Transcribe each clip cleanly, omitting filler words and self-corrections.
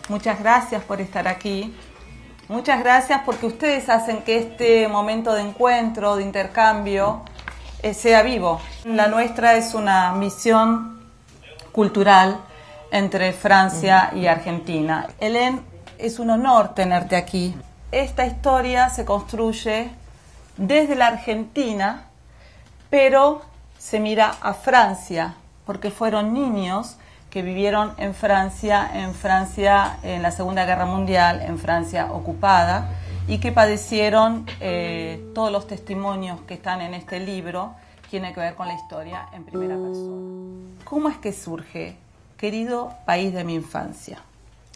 Muchas gracias por estar aquí. Muchas gracias porque ustedes hacen que este momento de encuentro, de intercambio, sea vivo. La nuestra es una misión cultural entre Francia y Argentina. Hélène, es un honor tenerte aquí. Esta historia se construye desde la Argentina, pero se mira a Francia, porque fueron niños que vivieron en Francia en la Segunda Guerra Mundial, en Francia ocupada, y que padecieron todos los testimonios que están en este libro, tiene que ver con la historia en primera persona. ¿Cómo es que surge Querido País de mi Infancia?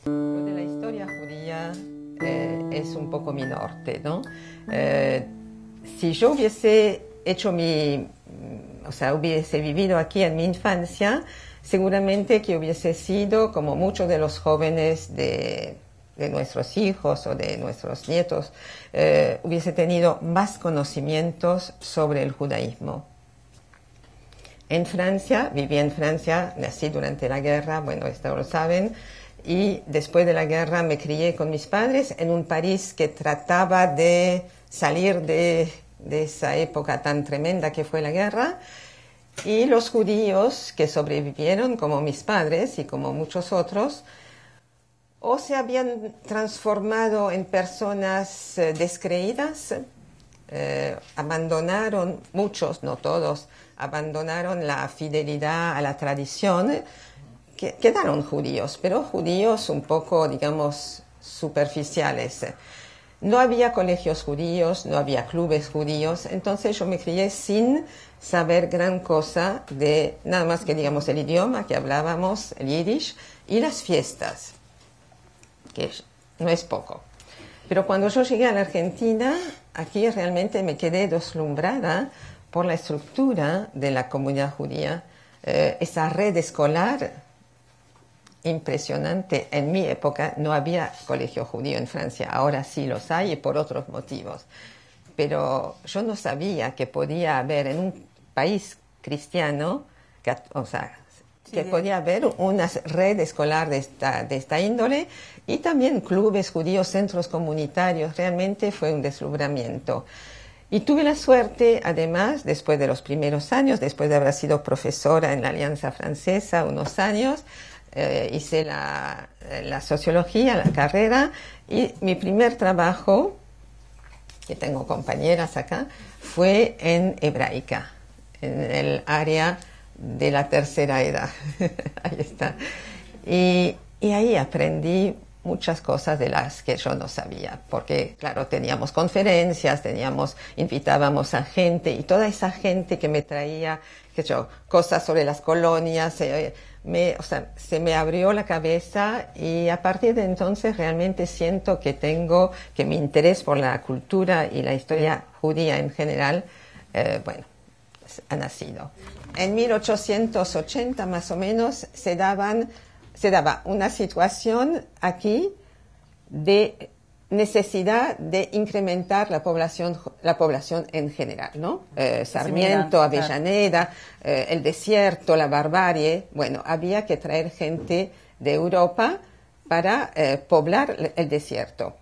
Lo de la historia judía es un poco mi norte, ¿no? Si yo hubiese hubiese vivido aquí en mi infancia, seguramente que hubiese sido, como muchos de los jóvenes de nuestros hijos o de nuestros nietos, hubiese tenido más conocimientos sobre el judaísmo. Viví en Francia, nací durante la guerra, bueno, esto lo saben, y después de la guerra me crié con mis padres en un París que trataba de salir de esa época tan tremenda que fue la guerra. Y los judíos que sobrevivieron, como mis padres y como muchos otros, o se habían transformado en personas descreídas, abandonaron, muchos, no todos, abandonaron la fidelidad a la tradición, quedaron judíos, pero judíos un poco, digamos, superficiales. No había colegios judíos, no había clubes judíos, entonces yo me crié sin saber gran cosa de nada más que, digamos, el idioma que hablábamos, el yiddish, y las fiestas, que no es poco. Pero cuando yo llegué a la Argentina, aquí realmente me quedé deslumbrada por la estructura de la comunidad judía, esa red escolar impresionante. En mi época no había colegio judío en Francia, ahora sí los hay y por otros motivos. Pero yo no sabía que podía haber en un país cristiano, que podía haber una red escolar de esta índole y también clubes judíos, centros comunitarios. Realmente fue un deslumbramiento. Y tuve la suerte, además, después de los primeros años, después de haber sido profesora en la Alianza Francesa unos años, hice la sociología, la carrera, y mi primer trabajo, que tengo compañeras acá, fue en hebraica, en el área de la tercera edad. Ahí está. Y ahí aprendí muchas cosas de las que yo no sabía, porque, claro, teníamos conferencias, invitábamos a gente, y toda esa gente que me traía, cosas sobre las colonias, se me abrió la cabeza, y a partir de entonces realmente siento que mi interés por la cultura y la historia judía en general, ha nacido. En 1880 más o menos se daba una situación aquí de necesidad de incrementar la población en general, ¿no? Sarmiento, Avellaneda, el desierto, la barbarie. Bueno, había que traer gente de Europa para poblar el desierto.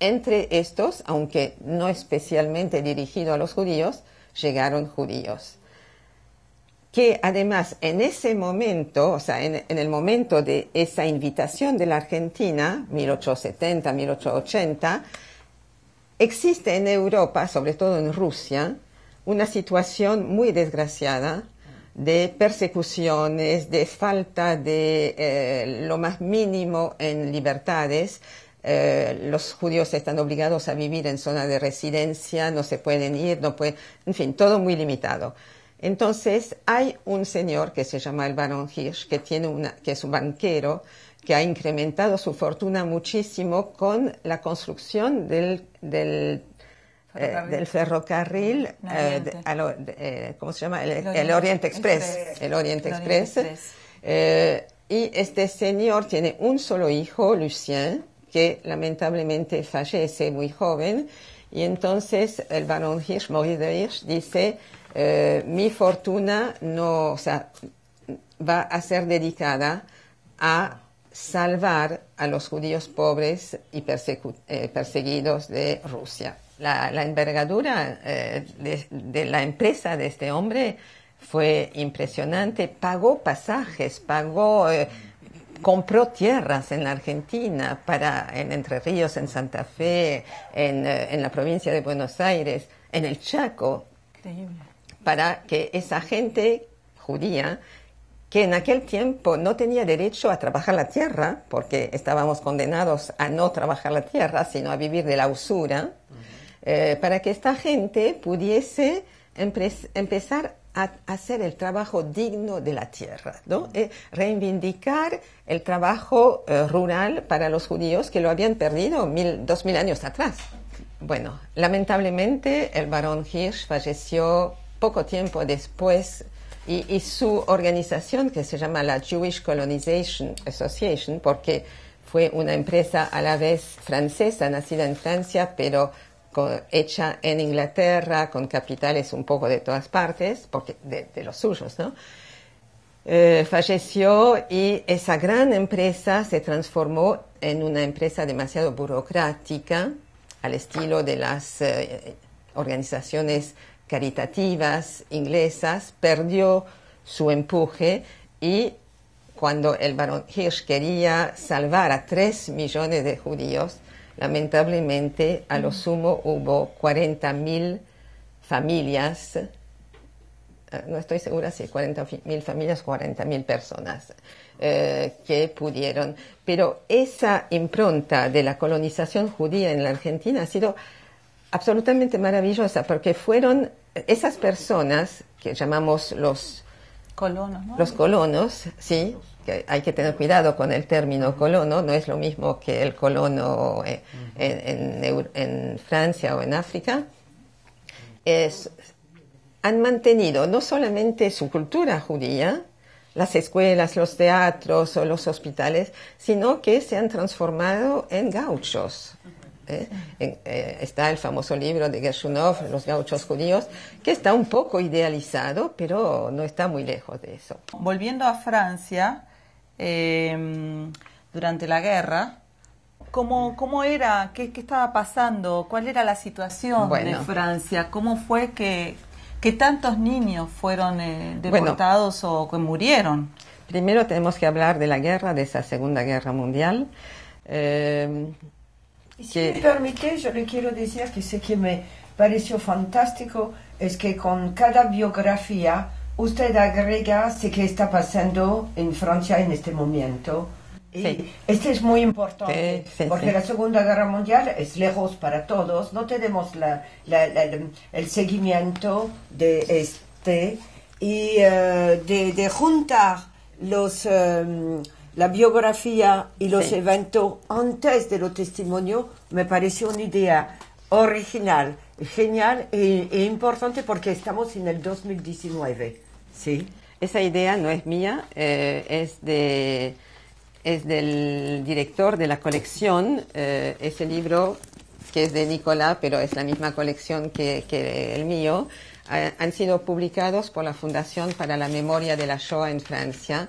Entre estos, aunque no especialmente dirigido a los judíos, llegaron judíos, que además en ese momento, en el momento de esa invitación de la Argentina, 1870, 1880, existe en Europa, sobre todo en Rusia, una situación muy desgraciada de persecuciones, de falta de lo más mínimo en libertades. Los judíos están obligados a vivir en zona de residencia, no se pueden ir, en fin, todo muy limitado. Entonces, hay un señor que se llama el Barón Hirsch, que es un banquero, que ha incrementado su fortuna muchísimo con la construcción del ferrocarril, ¿cómo se llama? El Orient Express. El Orient Express. Y este señor tiene un solo hijo, Lucien, que lamentablemente fallece muy joven, y entonces el Barón Hirsch, Maurice de Hirsch, dice: mi fortuna va a ser dedicada a salvar a los judíos pobres y perseguidos de Rusia. La envergadura de la empresa de este hombre fue impresionante. Pagó pasajes, compró tierras en la Argentina, en Entre Ríos, en Santa Fe, en la provincia de Buenos Aires, en el Chaco. Increíble. Para que esa gente judía, que en aquel tiempo no tenía derecho a trabajar la tierra, porque estábamos condenados a no trabajar la tierra, sino a vivir de la usura, para que esta gente pudiese empezar a hacer el trabajo digno de la tierra, ¿no? Reivindicar el trabajo rural para los judíos que lo habían perdido 2000 años atrás. Bueno, lamentablemente el barón Hirsch falleció poco tiempo después y su organización, que se llama la Jewish Colonization Association, porque fue una empresa a la vez francesa, nacida en Francia, pero hecha en Inglaterra, con capitales un poco de todas partes, porque de los suyos, ¿no? Falleció y esa gran empresa se transformó en una empresa demasiado burocrática, al estilo de las organizaciones caritativas inglesas, perdió su empuje y cuando el barón Hirsch quería salvar a 3 millones de judíos, lamentablemente a lo sumo hubo 40.000 familias, no estoy segura si 40.000 familias, 40.000 personas que pudieron. Pero esa impronta de la colonización judía en la Argentina ha sido absolutamente maravillosa, porque fueron esas personas que llamamos los colonos, ¿no? Los colonos, sí, que hay que tener cuidado con el término colono, no es lo mismo que el colono en Francia o en África. Han mantenido no solamente su cultura judía, las escuelas, los teatros o los hospitales, sino que se han transformado en gauchos. Está el famoso libro de Gershunov, Los gauchos judíos, que está un poco idealizado, pero no está muy lejos de eso. Volviendo a Francia, durante la guerra, ¿cómo era? ¿Qué estaba pasando? ¿Cuál era la situación de Francia? ¿Cómo fue que tantos niños fueron deportados o que murieron? Primero tenemos que hablar de la guerra, de esa Segunda Guerra Mundial. Si me permite, yo le quiero decir que sé que me pareció fantástico es que con cada biografía usted agrega sé que está pasando en Francia en este momento. Y este es muy importante, porque la Segunda Guerra Mundial es lejos para todos, no tenemos el seguimiento de y de juntar la biografía y los eventos antes de los testimonios me pareció una idea original, genial e importante porque estamos en el 2019. ¿Sí? Esa idea no es mía, es del director de la colección. Ese libro, que es de Nicolás, pero es la misma colección que el mío, han sido publicados por la Fundación para la Memoria de la Shoah en Francia,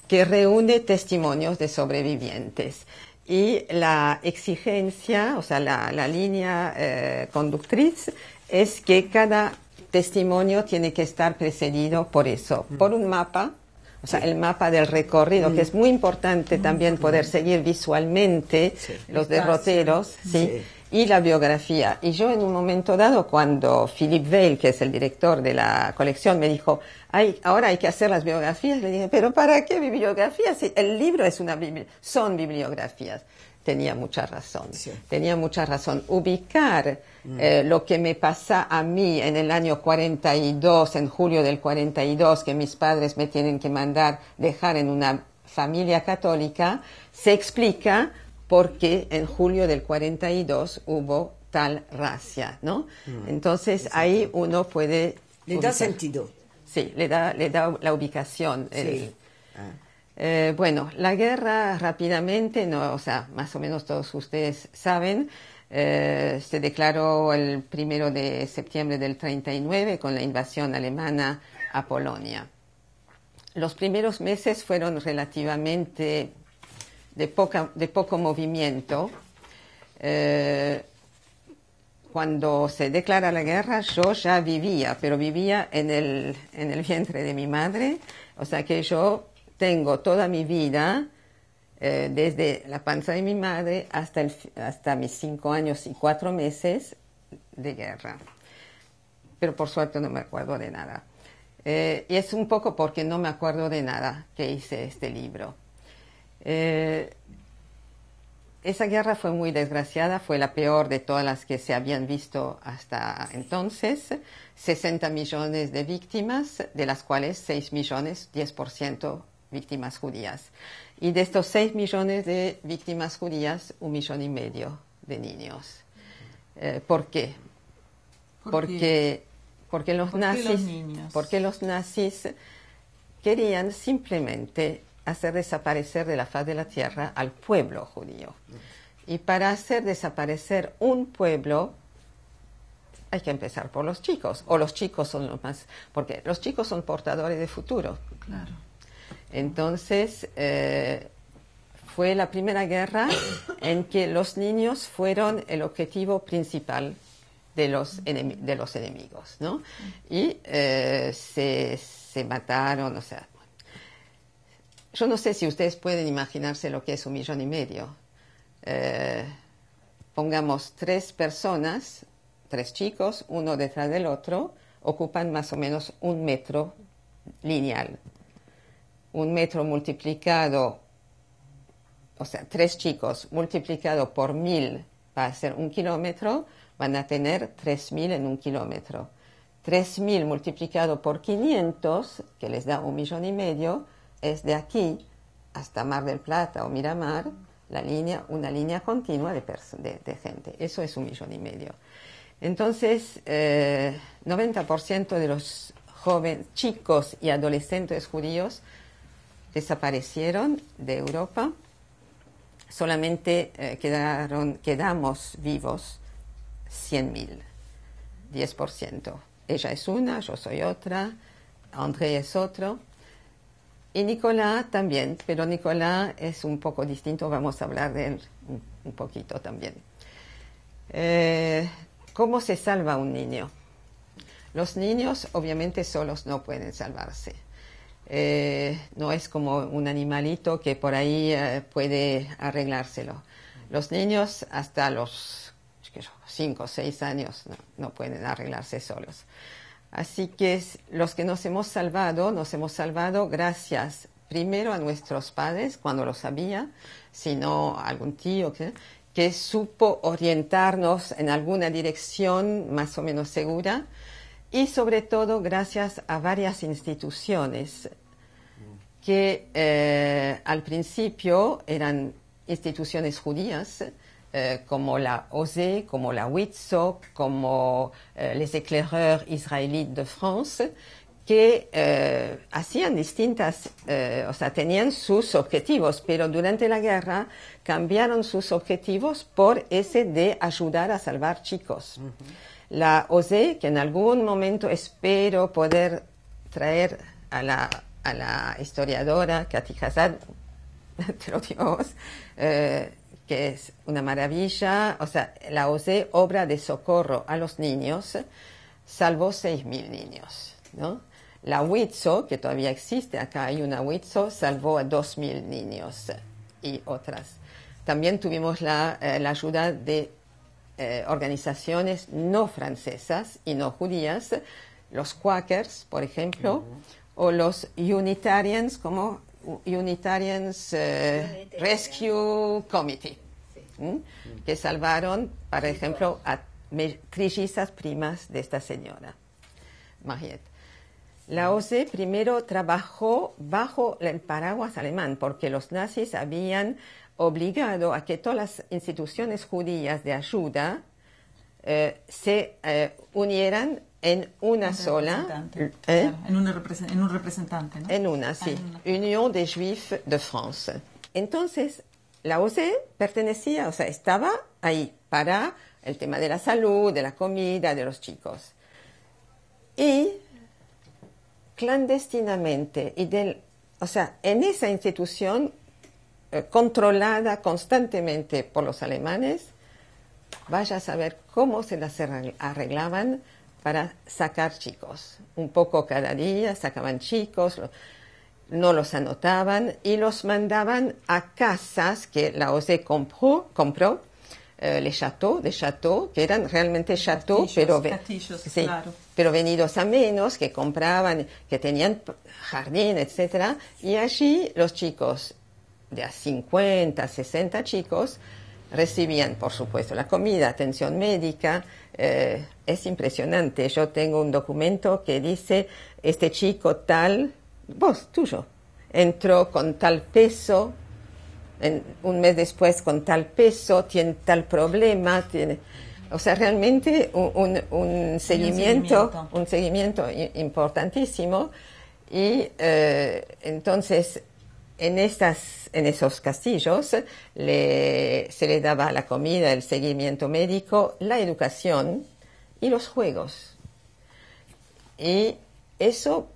que reúne testimonios de sobrevivientes. Y la exigencia, o sea, la línea conductriz es que cada testimonio tiene que estar precedido por eso, por un mapa, o sea, el mapa del recorrido, que es muy importante también poder seguir visualmente los derroteros, y la biografía. Y yo en un momento dado, cuando Philippe Weil, que es el director de la colección, me dijo, ahora hay que hacer las biografías, le dije, ¿pero para qué bibliografías? Si el libro es son bibliografías. Tenía mucha razón. Tenía mucha razón. Ubicar lo que me pasa a mí en el año 42, en julio del 42, que mis padres me tienen que dejar en una familia católica, se explica por qué en julio del 42 hubo tal racia, ¿no? Entonces ahí uno puede... Le da sentido. Sí, le da la ubicación. Bueno, la guerra rápidamente, o sea, más o menos todos ustedes saben, se declaró el 1 de septiembre del 39 con la invasión alemana a Polonia. Los primeros meses fueron relativamente de poco movimiento. Cuando se declara la guerra, yo ya vivía, pero vivía en el vientre de mi madre, o sea que yo tengo toda mi vida, desde la panza de mi madre hasta mis 5 años y 4 meses de guerra. Pero por suerte no me acuerdo de nada. Y es un poco porque no me acuerdo de nada que hice este libro. Esa guerra fue muy desgraciada, fue la peor de todas las que se habían visto hasta entonces. 60 millones de víctimas, de las cuales 6 millones, 10% víctimas judías. Y de estos 6 millones de víctimas judías, 1,5 millones de niños. ¿Por qué? Porque los nazis querían simplemente hacer desaparecer de la faz de la tierra al pueblo judío. Y para hacer desaparecer un pueblo hay que empezar por los chicos, o los chicos son los más, porque los chicos son portadores de futuro. Claro. Entonces, fue la primera guerra en que los niños fueron el objetivo principal de los enemigos, ¿no? Y se mataron, o sea, yo no sé si ustedes pueden imaginarse lo que es 1,5 millones. Pongamos 3 personas, 3 chicos, uno detrás del otro, ocupan más o menos 1 metro lineal. 1 metro multiplicado, o sea, 3 chicos multiplicado por 1.000 va a ser 1 kilómetro, van a tener 3.000 en 1 kilómetro. 3.000 multiplicado por 500, que les da 1,5 millones, es de aquí hasta Mar del Plata o Miramar, una línea continua de gente. Eso es 1,5 millones. Entonces, 90% de los jóvenes, chicos y adolescentes judíos desaparecieron de Europa. Solamente quedamos vivos 100.000, 10%. Ella es una, yo soy otra, André es otro. Y Nicolás también, pero Nicolás es un poco distinto, vamos a hablar de él un poquito también. ¿Cómo se salva un niño? Los niños obviamente solos no pueden salvarse. No es como un animalito que por ahí puede arreglárselo. Los niños hasta los 5 o 6 años no pueden arreglarse solos. Así que los que nos hemos salvado gracias primero a nuestros padres, cuando lo sabía, sino a algún tío que supo orientarnos en alguna dirección más o menos segura, y sobre todo gracias a varias instituciones que al principio eran instituciones judías, como la OSE, como la WITSO, como les Éclaireurs Israélites de France, que hacían distintas, o sea, tenían sus objetivos, pero durante la guerra cambiaron sus objetivos por ese de ayudar a salvar chicos. Uh-huh. La OSE, que en algún momento espero poder traer a la historiadora Cathy Hazad, te lo digo vos, que es una maravilla, o sea, la OSE, Obra de Socorro a los Niños, salvó 6.000 niños, ¿no? La WITSO, que todavía existe, acá hay una WITSO, salvó a 2.000 niños y otras. También tuvimos la ayuda de organizaciones no francesas y no judías, los Quakers, por ejemplo, uh-huh, o los Unitarians, como Unitarians Rescue Committee, que salvaron, por ejemplo, a trillizas primas de esta señora, Mariette. La OSE primero trabajó bajo el paraguas alemán, porque los nazis habían obligado a que todas las instituciones judías de ayuda se unieran en una sola, claro, en un representante, ¿no? En una, sí, Union des Juifs de France. Entonces, la OSE pertenecía, o sea, estaba ahí para el tema de la salud, de la comida, de los chicos. Y clandestinamente, o sea, en esa institución controlada constantemente por los alemanes. Vaya a saber cómo se las arreglaban para sacar chicos. Un poco cada día sacaban chicos, no los anotaban y los mandaban a casas que la OSE compró les châteaux, que eran realmente châteaux, castillos, sí, claro. pero venidos a menos, que compraban, que tenían jardín, etc. Y allí los chicos, de a 50, 60 chicos, recibían, por supuesto, la comida, atención médica. Es impresionante. Yo tengo un documento que dice, este chico tal, tuyo, entró con tal peso, un mes después con tal peso, tiene tal problema, o sea, realmente un seguimiento importantísimo. Y entonces, en esos castillos se le daba la comida, el seguimiento médico, la educación y los juegos. Y eso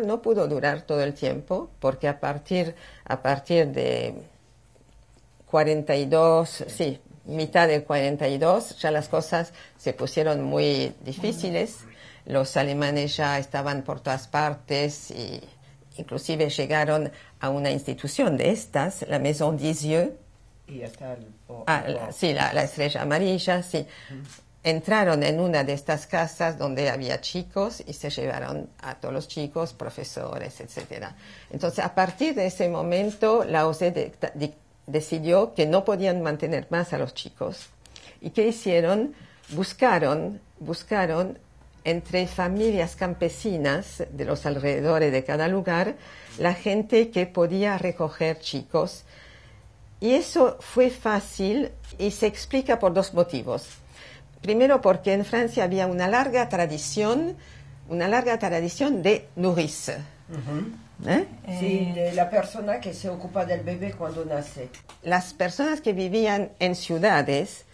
no pudo durar todo el tiempo, porque a partir de 42, sí, mitad del 42, ya las cosas se pusieron muy difíciles. Los alemanes ya estaban por todas partes y inclusive llegaron a una institución de estas, la Maison des Yeux. Y hasta sí, la estrella amarilla, sí. Entraron en una de estas casas donde había chicos y se llevaron a todos los chicos, profesores, etc. Entonces, a partir de ese momento, la OSE decidió que no podían mantener más a los chicos. ¿Y qué hicieron? Buscaron entre familias campesinas de los alrededores de cada lugar la gente que podía recoger chicos. Y eso fue fácil y se explica por dos motivos. Primero, porque en Francia había una larga tradición de nourrice. Sí, de la persona que se ocupa del bebé cuando nace. Las personas que vivían en ciudades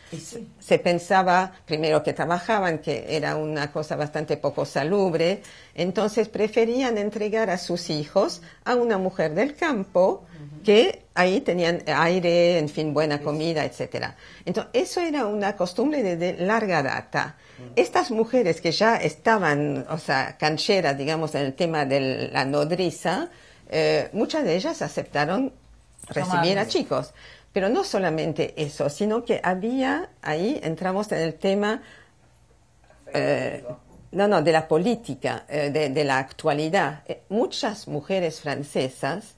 se pensaba primero que trabajaban, que era una cosa bastante poco salubre, entonces preferían entregar a sus hijos a una mujer del campo, que ahí tenían aire, en fin, buena comida, etc. Entonces, eso era una costumbre de larga data. Estas mujeres que ya estaban, o sea, cancheras, digamos, en el tema de la nodriza, muchas de ellas aceptaron recibir a chicos. Pero no solamente eso, sino que ahí entramos en el tema, de la política, de la actualidad. Muchas mujeres francesas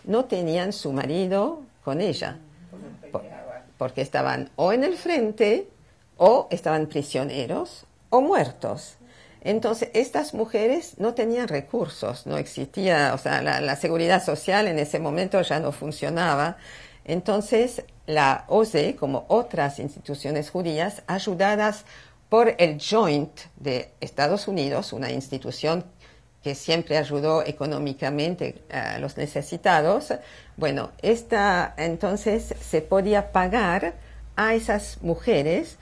no tenían su marido con ella, porque estaban o en el frente, o estaban prisioneros, o muertos. Entonces, estas mujeres no tenían recursos, no existía, o sea, la seguridad social en ese momento ya no funcionaba. Entonces, la OSE, como otras instituciones judías, ayudadas por el Joint de Estados Unidos, una institución que siempre ayudó económicamente a los necesitados, entonces se podía pagar a esas mujeres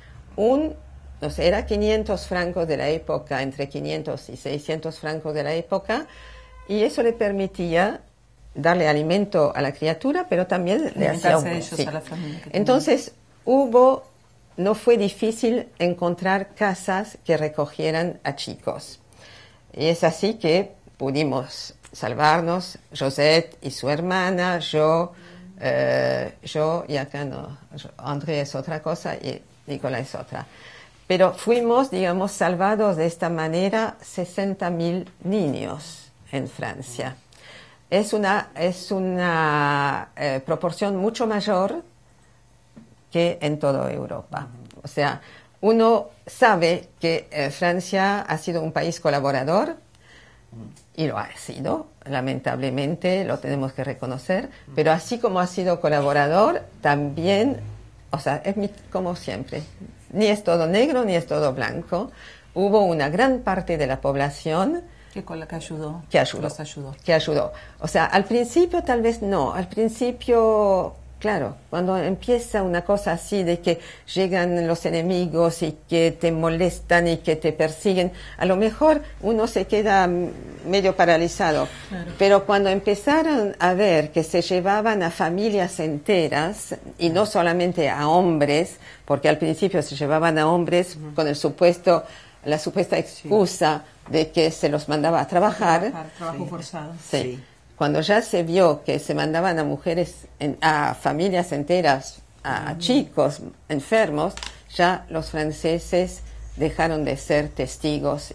era 500 francos de la época, entre 500 y 600 francos de la época, y eso le permitía darle alimento a la criatura, pero también le hacía a ellos, a la familia. Entonces, no fue difícil encontrar casas que recogieran a chicos. Y es así que pudimos salvarnos, Josette y su hermana, yo y acá no, André es otra cosa y Nicolás es otra. Pero fuimos, digamos, salvados de esta manera 60.000 niños en Francia. Es una proporción mucho mayor que en toda Europa. O sea, uno sabe que Francia ha sido un país colaborador, y lo ha sido, lamentablemente, lo tenemos que reconocer, pero así como ha sido colaborador, también, o sea, es como siempre, ni es todo negro ni es todo blanco. Hubo una gran parte de la población que ayudó. O sea, al principio tal vez no. Al principio Claro, cuando empieza una cosa así de que llegan los enemigos y que te molestan y que te persiguen, a lo mejor uno se queda medio paralizado. Claro. Pero cuando empezaron a ver que se llevaban a familias enteras y no solamente a hombres, porque al principio se llevaban a hombres con la supuesta excusa de que se los mandaba a trabajar. Trabajo forzado. Sí. Cuando ya se vio que se mandaban a mujeres, a familias enteras, a chicos enfermos, ya los franceses dejaron de ser testigos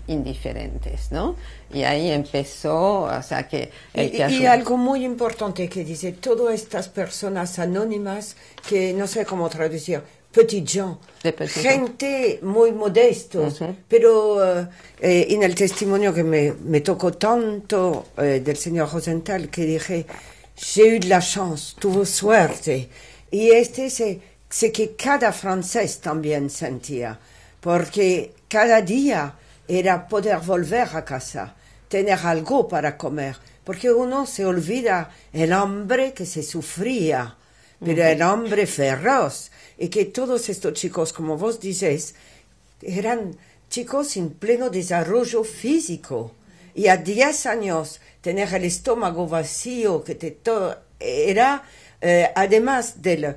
indiferentes, ¿no? Y ahí empezó, o sea, que... Y algo muy importante que dice, todas estas personas anónimas, que no sé cómo traducir, petit gens, gente muy modestos, pero en el testimonio que me tocó tanto del señor Rosenthal, que dije, j'ai eu de la chance, tuvo suerte, y sé que cada francés también sentía, porque cada día era poder volver a casa, tener algo para comer, porque uno se olvida el hambre que se sufría, pero el hambre feroz, y que todos estos chicos, como vos dices, eran chicos en pleno desarrollo físico. Y a 10 años tener el estómago vacío, era, además de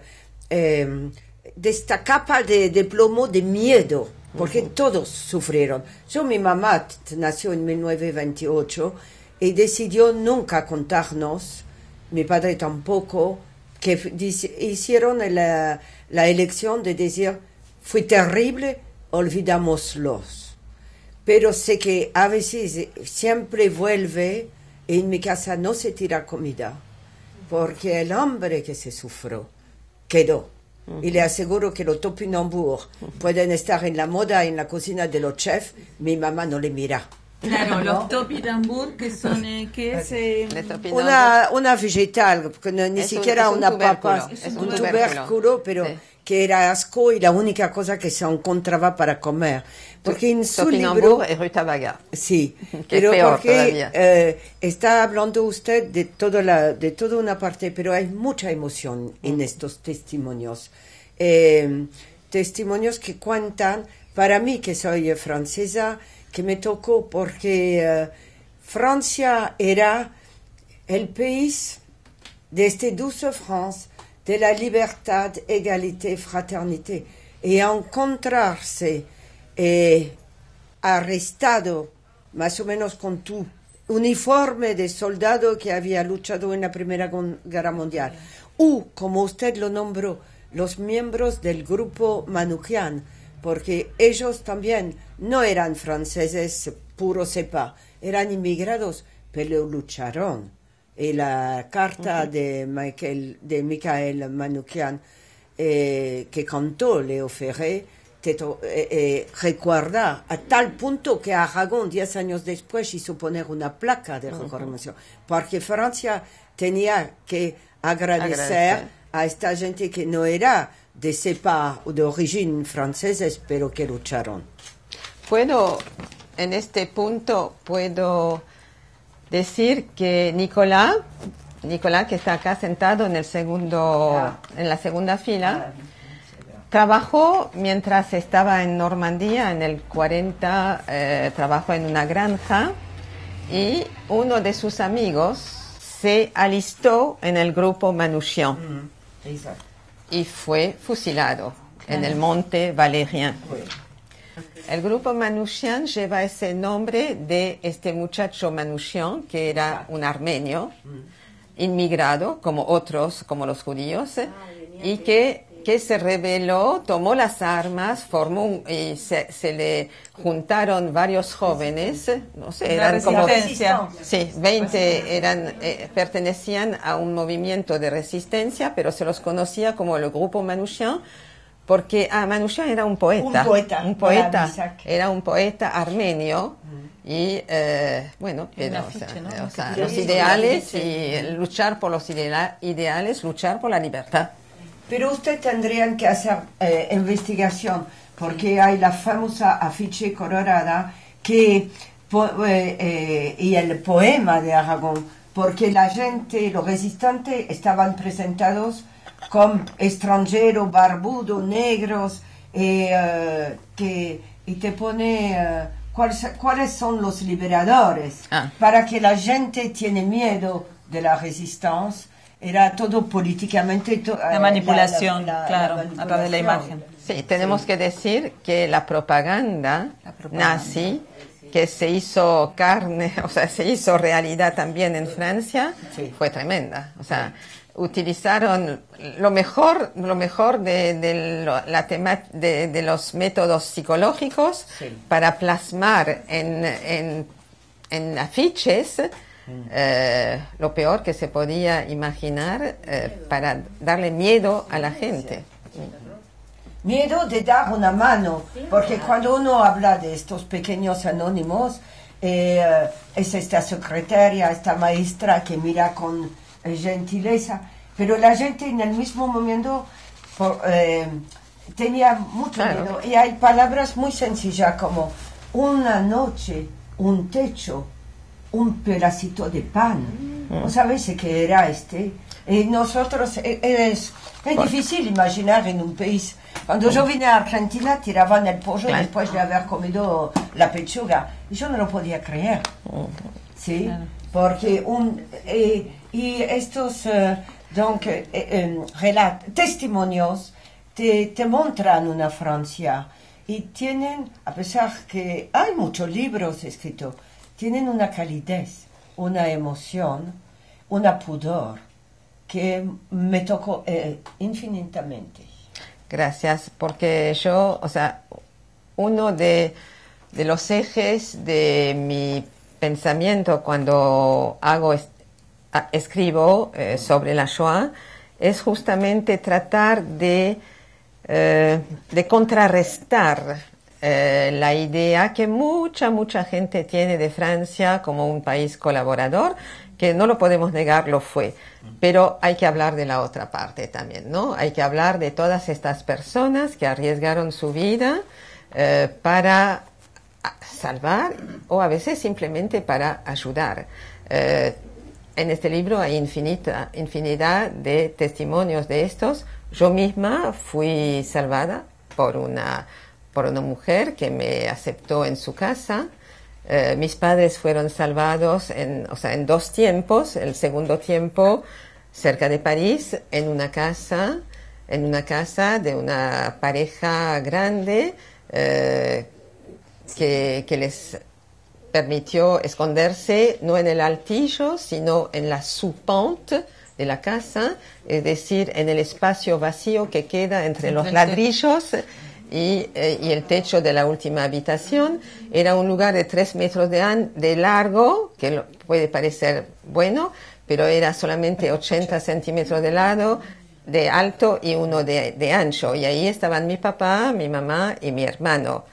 esta capa de plomo de miedo, porque todos sufrieron. Mi mamá nació en 1928 y decidió nunca contarnos, mi padre tampoco, que hicieron la elección de decir, fue terrible, olvidámoslos. Pero sé que a veces siempre vuelve, y en mi casa no se tira comida, porque el hambre que se sufrió quedó. Y le aseguro que los topinambours pueden estar en la moda, en la cocina de los chefs, mi mamá no le mira. Claro, los topinambours, que son, ¿qué es? Una vegetal, ni siquiera una papa, es un tubérculo, pero sí, que era asco y la única cosa que se encontraba para comer. Porque en su libro... y rutabaga. Sí, pero porque está hablando usted de toda una parte, pero hay mucha emoción en estos testimonios. Testimonios que cuentan, para mí que soy francesa, que me tocó porque Francia era el país de este douce France de la libertad, égalité, fraternité. Y encontrarse arrestado, más o menos con tu uniforme de soldado que había luchado en la Primera Guerra Mundial. O, como usted lo nombró, los miembros del grupo Manouchian, porque ellos también no eran franceses puro cepa, eran inmigrados, pero lucharon. Y la carta de Michael Manouchian que cantó Leo Ferré recuerda a tal punto que Aragón 10 años después hizo poner una placa de reconocimiento, porque Francia tenía que agradecer a esta gente que no era de cepa o de origen franceses, pero que lucharon. En este punto puedo decir que Nicolás, que está acá sentado en la segunda fila, trabajó mientras estaba en Normandía en el 40, trabajó en una granja y uno de sus amigos se alistó en el grupo Manouchian y fue fusilado en el Monte Valérien. El grupo Manouchian lleva ese nombre de este muchacho Manouchian, que era un armenio, inmigrado, como otros, como los judíos, y que se rebeló, tomó las armas, y se le juntaron varios jóvenes, no sé, eran como... Sí, 20 pertenecían a un movimiento de resistencia, pero se los conocía como el grupo Manouchian, porque Manouchian era un poeta, era un poeta armenio, y bueno, pero, los ideales, y luchar por los ideales, luchar por la libertad. Pero usted tendrían que hacer investigación, porque hay la famosa afiche colorada y el poema de Aragón, porque la gente, los resistentes, estaban presentados con extranjeros, barbudos, negros, y te pone cuáles son los liberadores, para que la gente tiene miedo de la resistencia. Era todo políticamente... La manipulación, claro, a través de la imagen. Sí, tenemos que decir que la propaganda nazi, que se hizo carne, o sea, se hizo realidad también en Francia, fue tremenda. O sea, utilizaron lo mejor de los métodos psicológicos para plasmar en afiches lo peor que se podía imaginar, para darle miedo a la gente. Miedo de dar una mano, porque cuando uno habla de estos pequeños anónimos, es esta secretaria, esta maestra que mira con gentileza, pero la gente en el mismo momento tenía mucho miedo. Y hay palabras muy sencillas como una noche, un techo, un pedacito de pan. ¿No sabes qué era este? Nosotros, es difícil imaginar en un país. Cuando yo vine a Argentina, tiraban el pollo después de haber comido la pechuga. Y yo no lo podía creer. ¿Sí? Porque y estos testimonios te muestran una Francia. Y tienen, a pesar que hay muchos libros escritos, tienen una calidez, una emoción, una pudor que me tocó infinitamente. Gracias, porque yo, o sea, uno de los ejes de mi pensamiento cuando escribo sobre la Shoah es justamente tratar de contrarrestar la idea que mucha gente tiene de Francia como un país colaborador, que no lo podemos negar, lo fue. Pero hay que hablar de la otra parte también, ¿no? Hay que hablar de todas estas personas que arriesgaron su vida para salvar, o a veces simplemente para ayudar. En este libro hay infinidad de testimonios de estos. Yo misma fui salvada por una mujer que me aceptó en su casa. Mis padres fueron salvados en dos tiempos. El segundo tiempo cerca de París, en una casa de una pareja grande que les permitió esconderse no en el altillo, sino en la sous-pente de la casa, es decir, en el espacio vacío que queda entre los ladrillos y el techo de la última habitación. Era un lugar de 3 metros de largo, que puede parecer bueno, pero era solamente 80 centímetros de alto y 1 de ancho. Y ahí estaban mi papá, mi mamá y mi hermano.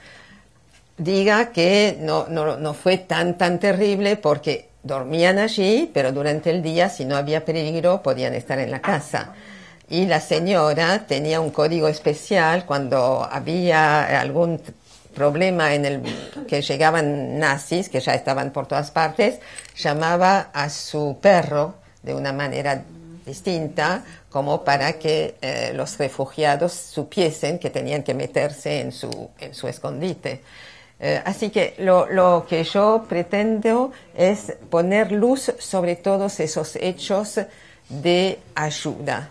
Diga que no fue tan terrible porque dormían allí, pero durante el día, si no había peligro, podían estar en la casa. Y la señora tenía un código especial cuando había algún problema que llegaban nazis, que ya estaban por todas partes, llamaba a su perro de una manera distinta, como para que los refugiados supiesen que tenían que meterse en su escondite. Así que lo que yo pretendo es poner luz sobre todos esos hechos de ayuda,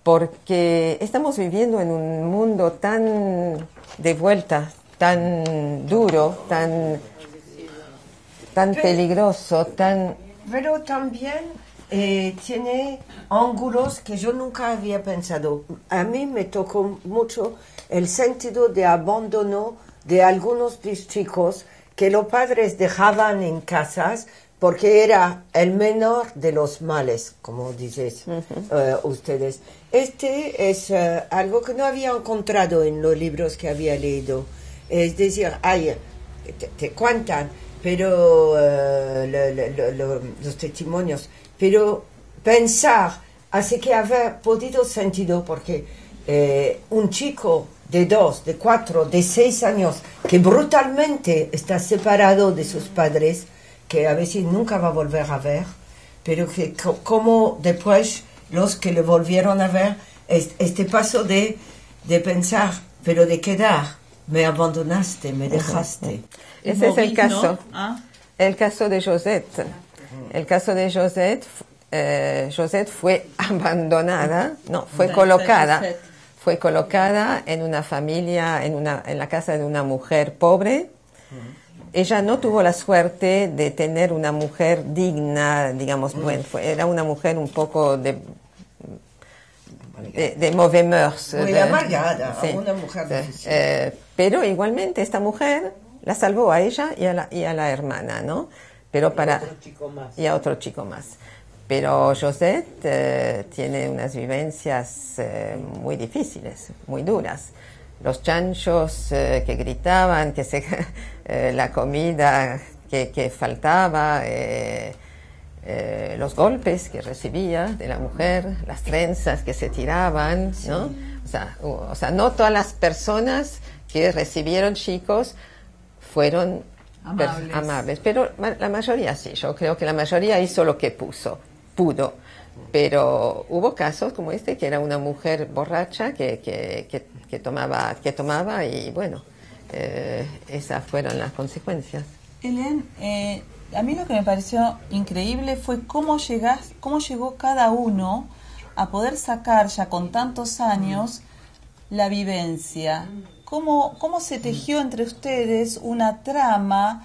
porque estamos viviendo en un mundo tan de vuelta, tan duro, tan peligroso, Pero también tiene ángulos que yo nunca había pensado. A mí me tocó mucho el sentido de abandono de algunos chicos que los padres dejaban en casas porque era el menor de los males, como dices ustedes. Este es algo que no había encontrado en los libros que había leído. Es decir, te cuentan, pero los testimonios, pero pensar hace que haber podido sentido, porque un chico de 2, de 4, de 6 años que brutalmente está separado de sus padres, que a veces nunca va a volver a ver, pero que como después los que le volvieron a ver este paso de pensar, pero de quedar, me abandonaste, me dejaste. Ese es el caso. El caso de Josette. El caso de Josette, Josette fue abandonada, no, fue colocada en una familia, en la casa de una mujer pobre. Ella no tuvo la suerte de tener una mujer digna, digamos, bueno, era una mujer un poco de mauvais mœurs. Muy amargada, sí, una mujer difícil. Pero igualmente esta mujer la salvó a ella y a la hermana, ¿no? Pero y a otro chico más. Pero Josette tiene unas vivencias muy difíciles, muy duras. Los chanchos que gritaban, la comida que faltaba, los golpes que recibía de la mujer, las trenzas que se tiraban, ¿no? O sea, no todas las personas que recibieron chicos fueron amables, pero la mayoría sí. Yo creo que la mayoría hizo lo que pudo. Pero hubo casos como este, que era una mujer borracha que tomaba y bueno, esas fueron las consecuencias. Hélène, a mí lo que me pareció increíble fue cómo llegó cada uno a poder sacar ya con tantos años la vivencia. Cómo se tejió entre ustedes una trama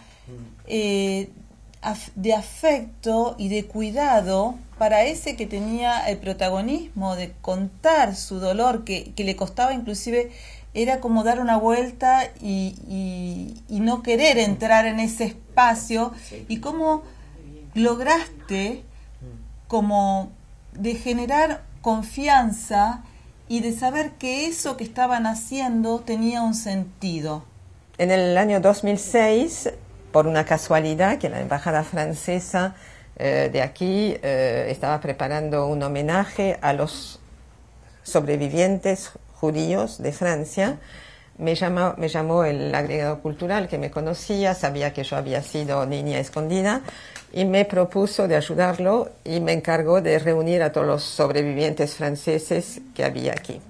de afecto y de cuidado para ese que tenía el protagonismo de contar su dolor, que le costaba inclusive, era como dar una vuelta y no querer entrar en ese espacio, y cómo lograste como de generar confianza y de saber que eso que estaban haciendo tenía un sentido. En el año 2006, por una casualidad, que la embajada francesa de aquí estaba preparando un homenaje a los sobrevivientes judíos de Francia, me llamó el agregado cultural, que me conocía, sabía que yo había sido niña escondida, y me propuso de ayudarlo y me encargó de reunir a todos los sobrevivientes franceses que había aquí.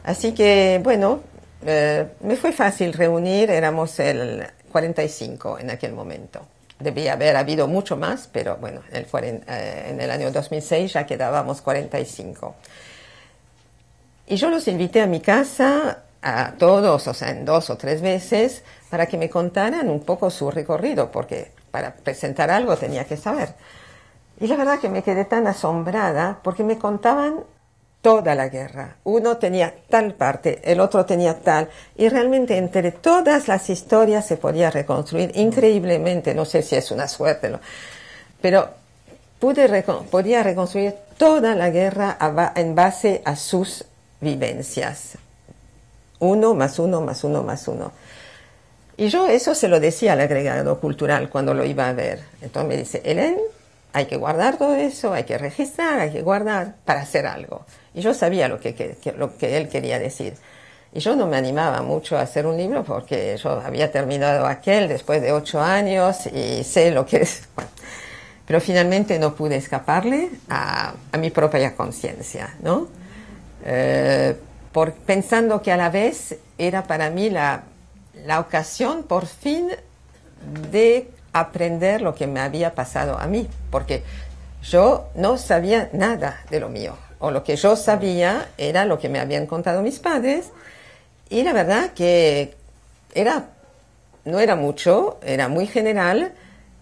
Así que, bueno, me fue fácil reunir, éramos el 45 en aquel momento. Debía haber habido mucho más, pero bueno, en el año 2006 ya quedábamos 45. Y yo los invité a mi casa, a todos, o sea, en 2 o 3 veces, para que me contaran un poco su recorrido, porque para presentar algo tenía que saber. Y la verdad que me quedé tan asombrada, porque me contaban toda la guerra. Uno tenía tal parte, el otro tenía tal, y realmente entre todas las historias se podía reconstruir increíblemente. No sé si es una suerte, pero podía reconstruir toda la guerra en base a sus vivencias. 1 más 1 más 1 más 1. Y yo eso se lo decía al agregado cultural cuando lo iba a ver. Entonces me dice, Hélène, hay que guardar todo eso, hay que registrar, hay que guardar para hacer algo. Y yo sabía lo que él quería decir. Y yo no me animaba mucho a hacer un libro porque yo había terminado aquel después de 8 años y sé lo que es. Bueno, pero finalmente no pude escaparle a mi propia conciencia, ¿no? Pensando que a la vez era para mí la ocasión por fin de aprender lo que me había pasado a mí, porque yo no sabía nada de lo mío, o lo que yo sabía era lo que me habían contado mis padres, y la verdad que no era mucho, era muy general,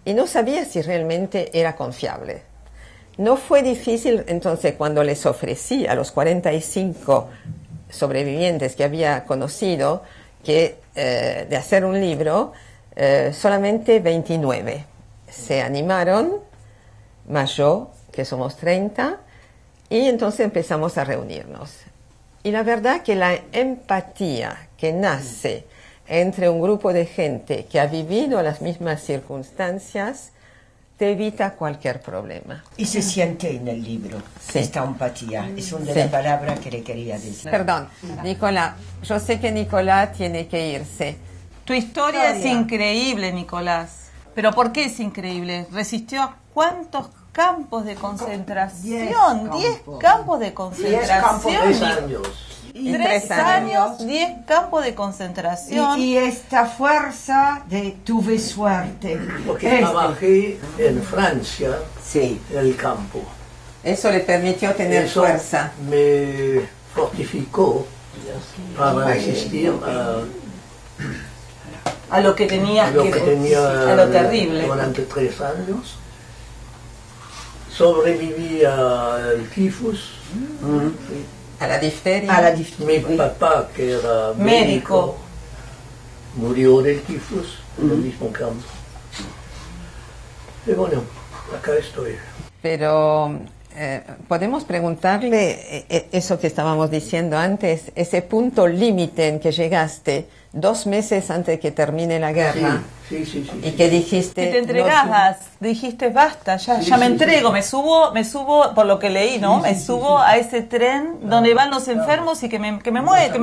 y no sabía si realmente era confiable. No fue difícil entonces cuando les ofrecí a los 45 sobrevivientes que había conocido de hacer un libro, solamente 29 se animaron, más yo, que somos 30, y entonces empezamos a reunirnos. Y la verdad que la empatía que nace entre un grupo de gente que ha vivido las mismas circunstancias te evita cualquier problema. Y se siente en el libro, sí, esta empatía. Es una de las palabras que le quería decir. Perdón, Nicolás, yo sé que Nicolás tiene que irse. Tu historia es increíble, Nicolás. ¿Pero por qué es increíble? ¿Resistió a cuántos campos de concentración. 10 campos de concentración. 3 años. 3 años, 10 campos de concentración. Y esta fuerza de tuve suerte. Porque trabajé en Francia, Sí, en el campo. eso le permitió tener Eso fuerza. me fortificó para resistir A lo que tenías a lo que tenía a lo terrible. durante 3 años. Sobreviví al tifus. Sí. A la difteria. A la Mi papá, que era Médico. médico, murió del tifus en el mismo campo. Y bueno, acá estoy. Pero podemos preguntarle eso que estábamos diciendo antes, ese punto límite en que llegaste 2 meses antes de que termine la guerra. Sí. Y que dijiste... Que te entregabas, dijiste basta, ya me entrego, me subo, por lo que leí, ¿no? Me subo a ese tren donde van los enfermos y que me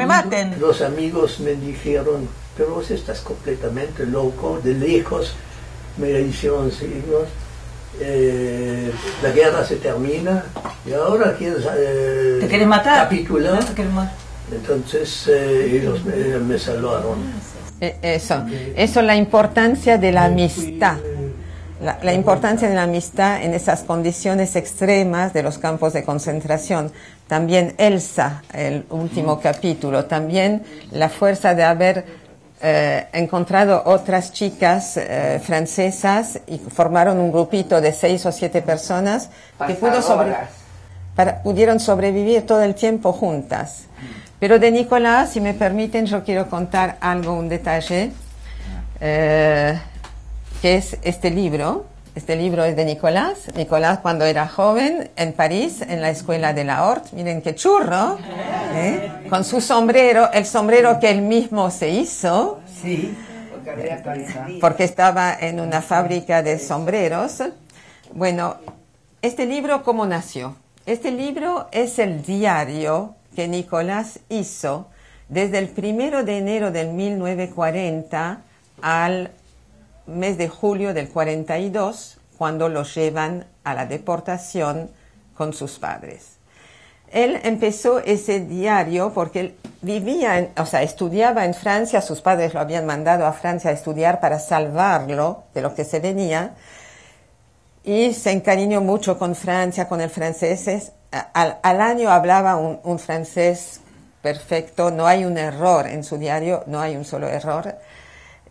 maten. Los amigos me dijeron, pero vos estás completamente loco, de lejos me hicieron signos, la guerra se termina y ahora quieres ¿Te quieres matar? capitular. ¿Te quieres matar? Entonces ellos me salvaron. Eso, la importancia de la amistad. La importancia de la amistad en esas condiciones extremas de los campos de concentración. También Elsa, el último capítulo. También la fuerza de haber encontrado otras chicas francesas y formaron un grupito de 6 o 7 personas que pudieron sobrevivir todo el tiempo juntas. Pero de Nicolás, si me permiten, yo quiero contar algo, un detalle, que es este libro. Este libro es de Nicolás. Nicolás cuando era joven en París, en la escuela de la Horte. Miren qué churro, con su sombrero, el sombrero que él mismo se hizo. Sí. Porque estaba en una fábrica de sombreros. Bueno, este libro, ¿cómo nació? Este libro es el diario que Nicolás hizo desde el 1 de enero del 1940 al mes de julio del 42, cuando lo llevan a la deportación con sus padres. Él empezó ese diario porque él vivía, estudiaba en Francia, sus padres lo habían mandado a Francia a estudiar para salvarlo de lo que se venía, y se encariñó mucho con Francia, con el francés. Al año hablaba un francés perfecto, no hay un error en su diario, no hay un solo error.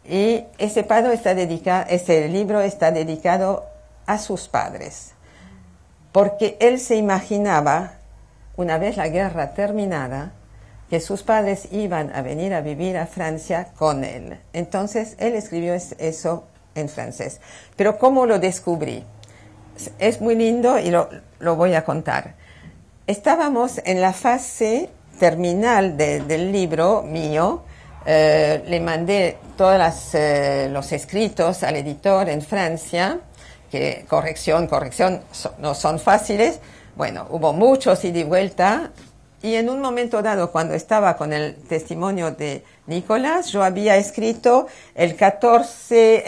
Y ese libro está dedicado a sus padres, porque él se imaginaba, una vez la guerra terminada, que sus padres iban a venir a vivir a Francia con él. Entonces, él escribió eso en francés. Pero ¿cómo lo descubrí? Es muy lindo y lo voy a contar. Estábamos en la fase terminal del libro mío. Le mandé todos los escritos al editor en Francia, que corrección, no son fáciles. Bueno, hubo muchos ida y vuelta, y en un momento dado, cuando estaba con el testimonio de Nicolás, yo había escrito el 14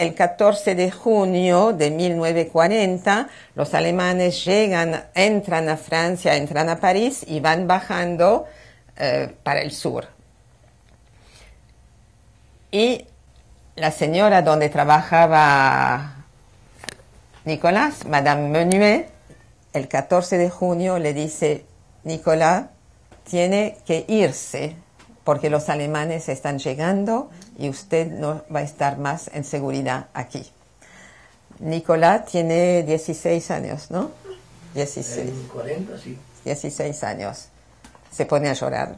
de junio de 1940, los alemanes entran a Francia, entran a París y van bajando para el sur. Y la señora donde trabajaba Nicolás, Madame Menuet, el 14 de junio le dice: Nicolás tiene que irse porque los alemanes están llegando y usted no va a estar más en seguridad aquí. Nicolás tiene 16 años, ¿no? 16. 40, sí. 16 años. Se pone a llorar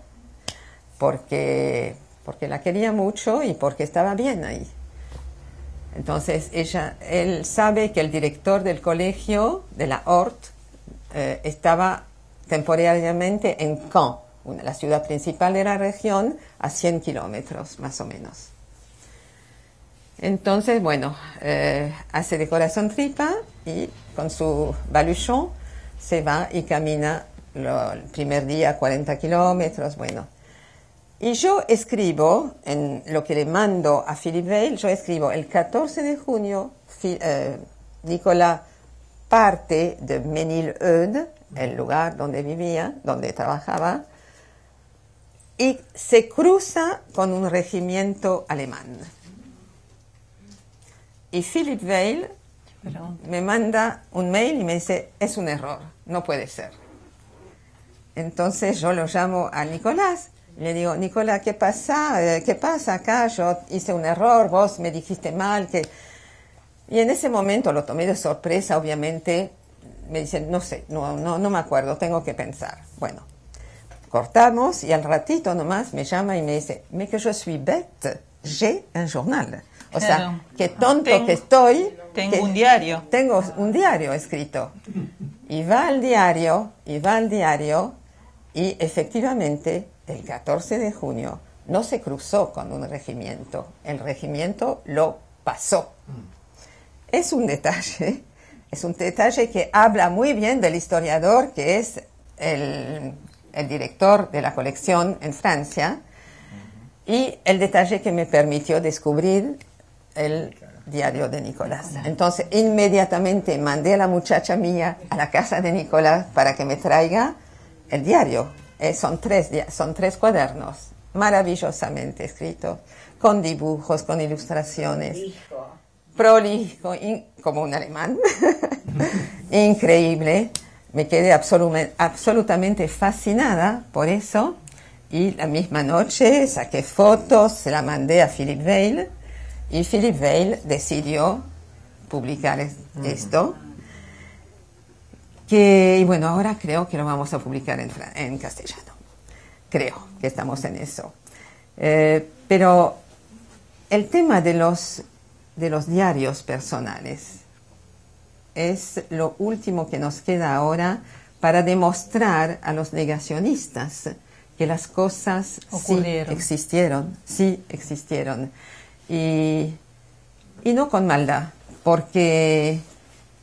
porque la quería mucho y porque estaba bien ahí. Entonces él sabe que el director del colegio de la Horte estaba temporariamente en Caen, la ciudad principal de la región, a 100 kilómetros más o menos. Entonces, bueno, hace de corazón tripa y con su baluchón se va y camina el primer día 40 kilómetros, bueno. Y yo escribo, en lo que le mando a Philippe Weil, yo escribo el 14 de junio, Nicolás parte de Menil-Eude, el lugar donde vivía, donde trabajaba, y se cruza con un regimiento alemán. Y Philippe Weil me manda un mail y me dice, es un error, no puede ser. Entonces yo lo llamo a Nicolás, y le digo, Nicolás, ¿qué pasa? ¿Qué pasa acá? Yo hice un error, vos me dijiste mal. Y en ese momento lo tomé de sorpresa, obviamente. Me dice, no sé, no me acuerdo, tengo que pensar. Bueno, cortamos y al ratito nomás me llama y me dice, mais que je suis bête, j'ai un journal. O sea, qué tonto que estoy. Tengo un diario. Tengo un diario escrito. Y va al diario, y efectivamente, el 14 de junio no se cruzó con un regimiento. El regimiento lo pasó. Es un detalle que habla muy bien del historiador que es el director de la colección en Francia, y el detalle que me permitió descubrir el diario de Nicolás. Entonces, inmediatamente mandé a la muchacha mía a la casa de Nicolás para que me traiga el diario. Son tres cuadernos, maravillosamente escritos, con dibujos, con ilustraciones. Prolijo, como un alemán. Increíble. Me quedé absolutamente fascinada por eso. Y la misma noche saqué fotos, se la mandé a Philippe Weil. Y Philippe Weil decidió publicar esto. Y bueno, ahora creo que lo vamos a publicar en castellano. Creo que estamos en eso. Pero el tema de los diarios personales es lo último que nos queda ahora para demostrar a los negacionistas que las cosas sí existieron. Y no con maldad, porque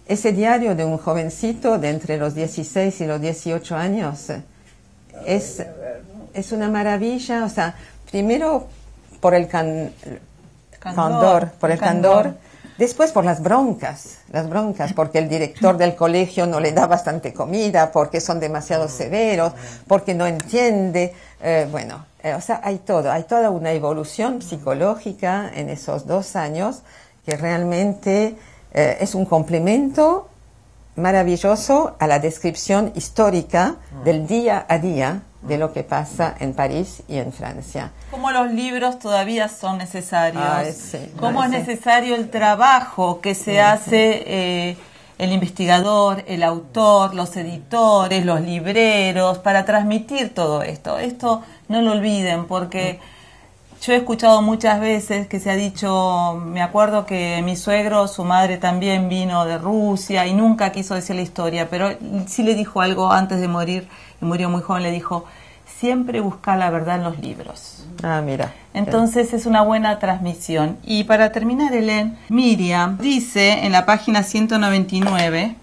ese diario de un jovencito de entre los 16 y los 18 años es una maravilla. O sea, primero por el candor, después por las broncas, porque el director del colegio no le da bastante comida, porque son demasiado severos, porque no entiende, o sea, hay toda una evolución psicológica en esos 2 años que realmente es un complemento maravilloso a la descripción histórica del día a día de lo que pasa en París y en Francia. ¿Cómo los libros todavía son necesarios? ¿Cómo es necesario el trabajo que se hace el investigador, el autor, los editores, los libreros, para transmitir todo esto? Esto no lo olviden, porque yo he escuchado muchas veces que se ha dicho, me acuerdo que mi suegro, su madre también vino de Rusia y nunca quiso decir la historia, pero sí le dijo algo antes de morir, y murió muy joven, le dijo, siempre busca la verdad en los libros. Ah, mira. Entonces es una buena transmisión. Y para terminar, Hélène, Miriam dice en la página 199...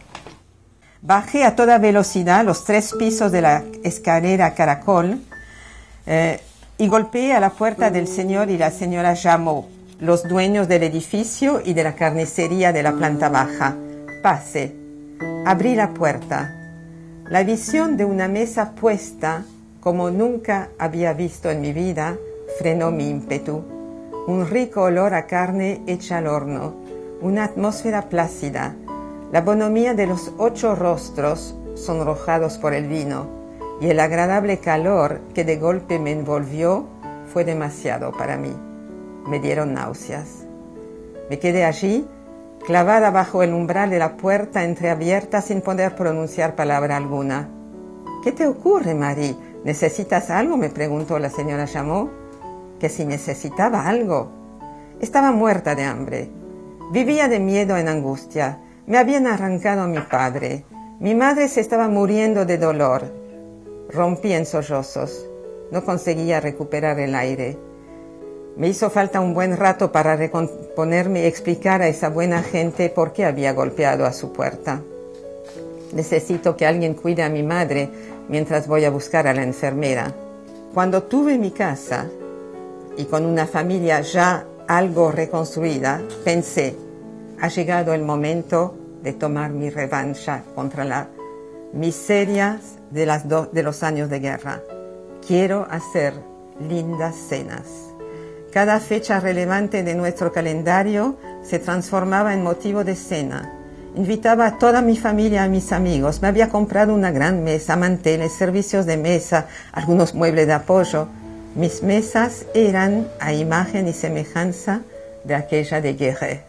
Bajé a toda velocidad los 3 pisos de la escalera Caracol y golpeé a la puerta del señor y la señora Jameau, los dueños del edificio y de la carnicería de la planta baja. Pase. Abrí la puerta. La visión de una mesa puesta como nunca había visto en mi vida frenó mi ímpetu. Un rico olor a carne hecha al horno, una atmósfera plácida, la bonomía de los 8 rostros sonrojados por el vino y el agradable calor que de golpe me envolvió fue demasiado para mí. Me dieron náuseas. Me quedé allí, clavada bajo el umbral de la puerta entreabierta sin poder pronunciar palabra alguna. ¿Qué te ocurre, Marie? ¿Necesitas algo?, me preguntó la señora Jameau. ¿Que si necesitaba algo? Estaba muerta de hambre. Vivía de miedo en angustia. Me habían arrancado a mi padre. Mi madre se estaba muriendo de dolor. Rompí en sollozos. No conseguía recuperar el aire. Me hizo falta un buen rato para recomponerme y explicar a esa buena gente por qué había golpeado a su puerta. Necesito que alguien cuide a mi madre mientras voy a buscar a la enfermera. Cuando tuve mi casa y con una familia ya algo reconstruida, pensé, ha llegado el momento de tomar mi revancha contra las miserias de los años de guerra. Quiero hacer lindas cenas. Cada fecha relevante de nuestro calendario se transformaba en motivo de cena. Invitaba a toda mi familia, a mis amigos. Me había comprado una gran mesa, manteles, servicios de mesa, algunos muebles de apoyo. Mis mesas eran a imagen y semejanza de aquella de Guéret,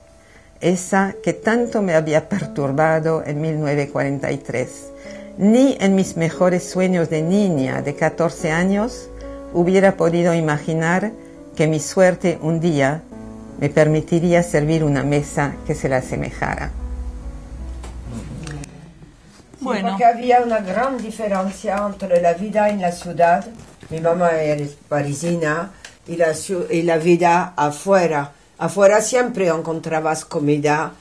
esa que tanto me había perturbado en 1943. Ni en mis mejores sueños de niña de 14 años hubiera podido imaginar que mi suerte un día me permitiría servir una mesa que se la asemejara. Bueno. Porque había una gran diferencia entre la vida en la ciudad, mi mamá es parisina, y la vida afuera. Afuera siempre encontrabas comida,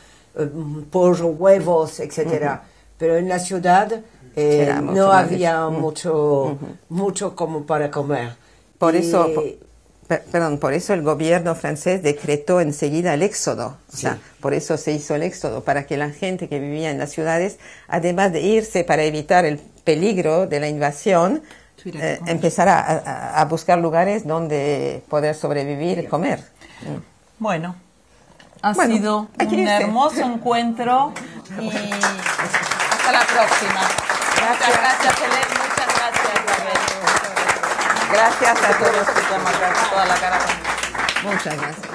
pollo, huevos, etc. Pero en la ciudad no había mucho como para comer. Por eso el gobierno francés decretó enseguida el éxodo. O sea, por eso se hizo el éxodo, para que la gente que vivía en las ciudades, además de irse para evitar el peligro de la invasión, empezara a buscar lugares donde poder sobrevivir y comer. Bueno, ha sido un hermoso encuentro y hasta la próxima. Muchas gracias, Hélène. Muchas gracias, Gabriel. Gracias a todos. Toda la cara. Muchas gracias.